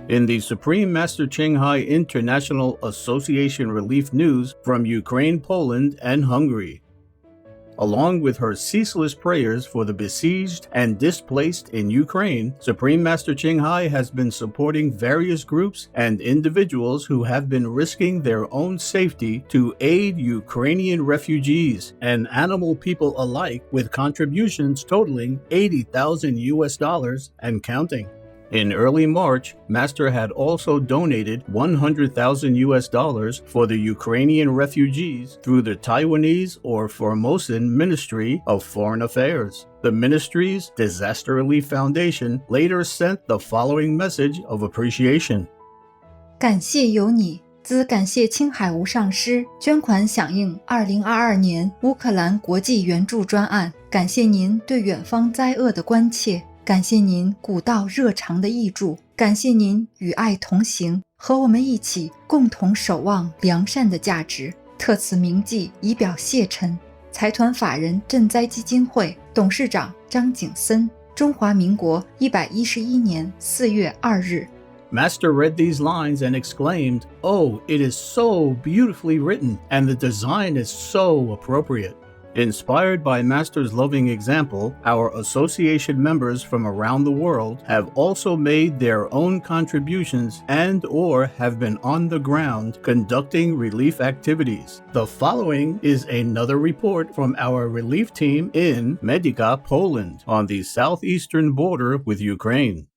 In the Supreme Master Ching International Association relief news from Ukraine, Poland, and Hungary. Along with her ceaseless prayers for the besieged and displaced in Ukraine, Supreme Master Ching has been supporting various groups and individuals who have been risking their own safety to aid Ukrainian refugees and animal people alike with contributions totaling $80,000 and counting. In early March, Master had also donated $100,000 for the Ukrainian refugees through the Taiwanese or Formosan Ministry of Foreign Affairs. The ministry's Disaster Relief Foundation later sent the following message of appreciation. 感谢有你，兹感谢青海无上师捐款响应2022年乌克兰国际援助专案，感谢您对远方灾厄的关切。感谢您古道热肠的义助，感谢您与爱同行，和我们一起共同守望良善的价值。特此铭记，以表谢忱。财团法人赈灾基金会董事长张景森，中华民国111年4月2日。Master read these lines and exclaimed, "Oh, it is so beautifully written, and the design is so appropriate." Inspired by Master's loving example, our association members from around the world have also made their own contributions and/or have been on the ground conducting relief activities. The following is another report from our relief team in Medyka, Poland, on the southeastern border with Ukraine.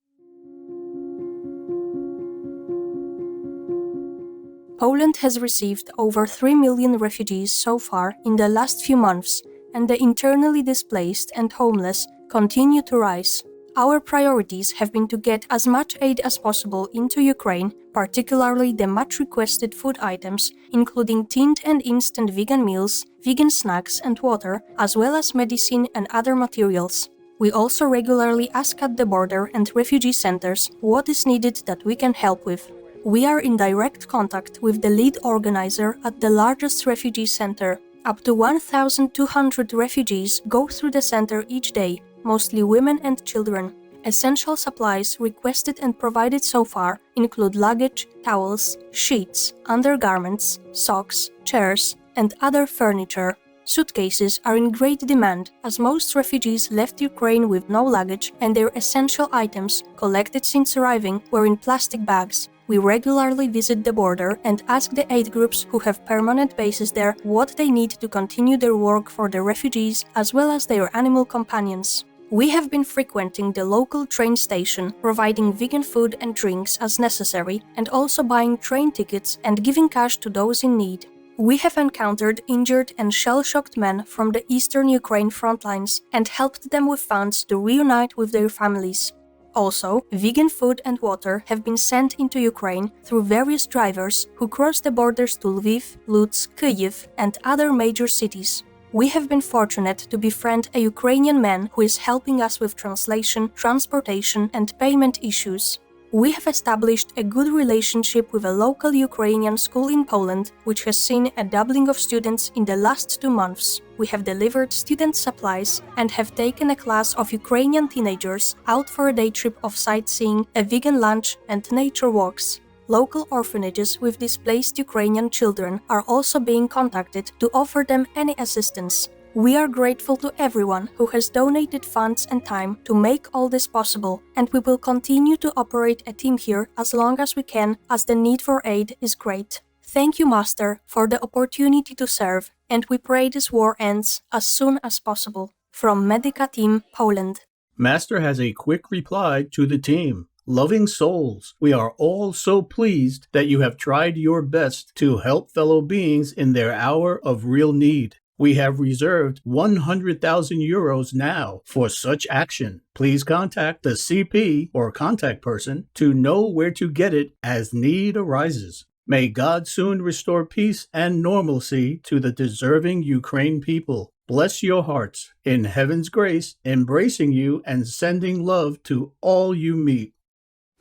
Poland has received over 3 million refugees so far in the last few months, and the internally displaced and homeless continue to rise. Our priorities have been to get as much aid as possible into Ukraine, particularly the much-requested food items, including tinned and instant vegan meals, vegan snacks and water, as well as medicine and other materials. We also regularly ask at the border and refugee centers what is needed that we can help with. We are in direct contact with the lead organizer at the largest refugee center. Up to 1,200 refugees go through the center each day, mostly women and children. Essential supplies requested and provided so far include luggage, towels, sheets, undergarments, socks, chairs, and other furniture. Suitcases are in great demand, as most refugees left Ukraine with no luggage and their essential items, collected since arriving, were in plastic bags. We regularly visit the border and ask the aid groups who have permanent bases there what they need to continue their work for the refugees as well as their animal companions. We have been frequenting the local train station, providing vegan food and drinks as necessary, and also buying train tickets and giving cash to those in need. We have encountered injured and shell-shocked men from the eastern Ukraine front lines and helped them with funds to reunite with their families. Also, vegan food and water have been sent into Ukraine through various drivers who cross the borders to Lviv, Lutsk, Kyiv, and other major cities. We have been fortunate to befriend a Ukrainian man who is helping us with translation, transportation, and payment issues. We have established a good relationship with a local Ukrainian school in Poland, which has seen a doubling of students in the last 2 months. We have delivered student supplies and have taken a class of Ukrainian teenagers out for a day trip of sightseeing, a vegan lunch, and nature walks. Local orphanages with displaced Ukrainian children are also being contacted to offer them any assistance. We are grateful to everyone who has donated funds and time to make all this possible, and we will continue to operate a team here as long as we can, as the need for aid is great. Thank you, Master, for the opportunity to serve, and we pray this war ends as soon as possible. From Medyka Team, Poland. Master has a quick reply to the team. Loving souls, we are all so pleased that you have tried your best to help fellow beings in their hour of real need. We have reserved 100,000 euros now for such action. Please contact the CP or contact person to know where to get it as need arises. May God soon restore peace and normalcy to the deserving Ukraine people. Bless your hearts in heaven's grace, embracing you and sending love to all you meet.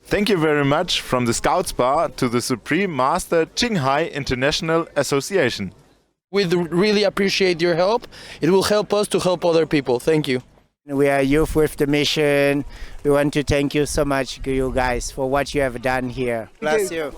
Thank you very much from the Scouts Bar to the Supreme Master Ching International Association. We really appreciate your help. It will help us to help other people. Thank you. We are Youth with the Mission. We want to thank you so much, you guys, for what you have done here. Bless you.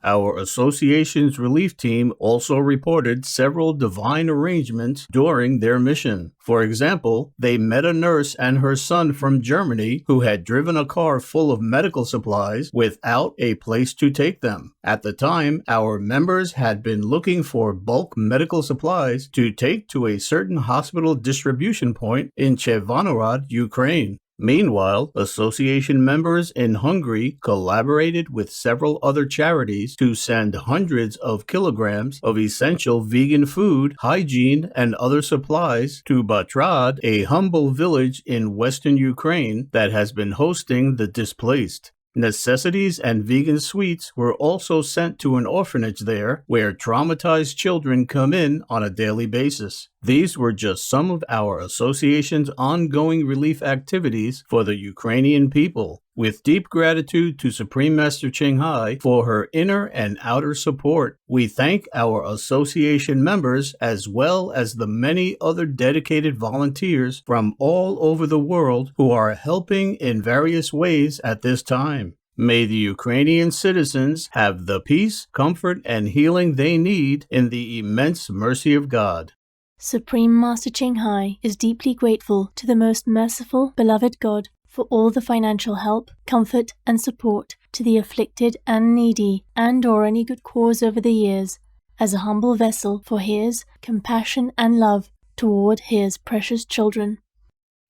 Our association's relief team also reported several divine arrangements during their mission. For example, they met a nurse and her son from Germany who had driven a car full of medical supplies without a place to take them. At the time, our members had been looking for bulk medical supplies to take to a certain hospital distribution point in Chevanorad, Ukraine. Meanwhile, association members in Hungary collaborated with several other charities to send hundreds of kilograms of essential vegan food, hygiene, and other supplies to Batrad, a humble village in western Ukraine that has been hosting the displaced. Necessities and vegan sweets were also sent to an orphanage there, where traumatized children come in on a daily basis. These were just some of our association's ongoing relief activities for the Ukrainian people. With deep gratitude to Supreme Master Ching Hai for her inner and outer support, we thank our association members as well as the many other dedicated volunteers from all over the world who are helping in various ways at this time. May the Ukrainian citizens have the peace, comfort, and healing they need in the immense mercy of God. Supreme Master Ching Hai is deeply grateful to the most merciful, beloved God for all the financial help, comfort, and support to the afflicted and needy and/or any good cause over the years, as a humble vessel for His compassion and love toward His precious children.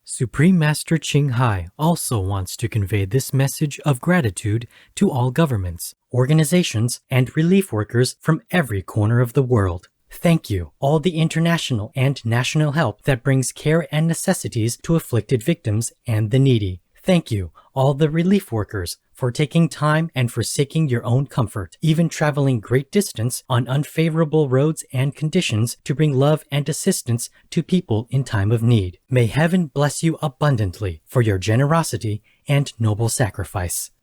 Supreme Master Ching Hai also wants to convey this message of gratitude to all governments, organizations, and relief workers from every corner of the world. Thank you, all the international and national help that brings care and necessities to afflicted victims and the needy. Thank you, all the relief workers, for taking time and forsaking your own comfort, even traveling great distance on unfavorable roads and conditions to bring love and assistance to people in time of need. May heaven bless you abundantly for your generosity and noble sacrifice.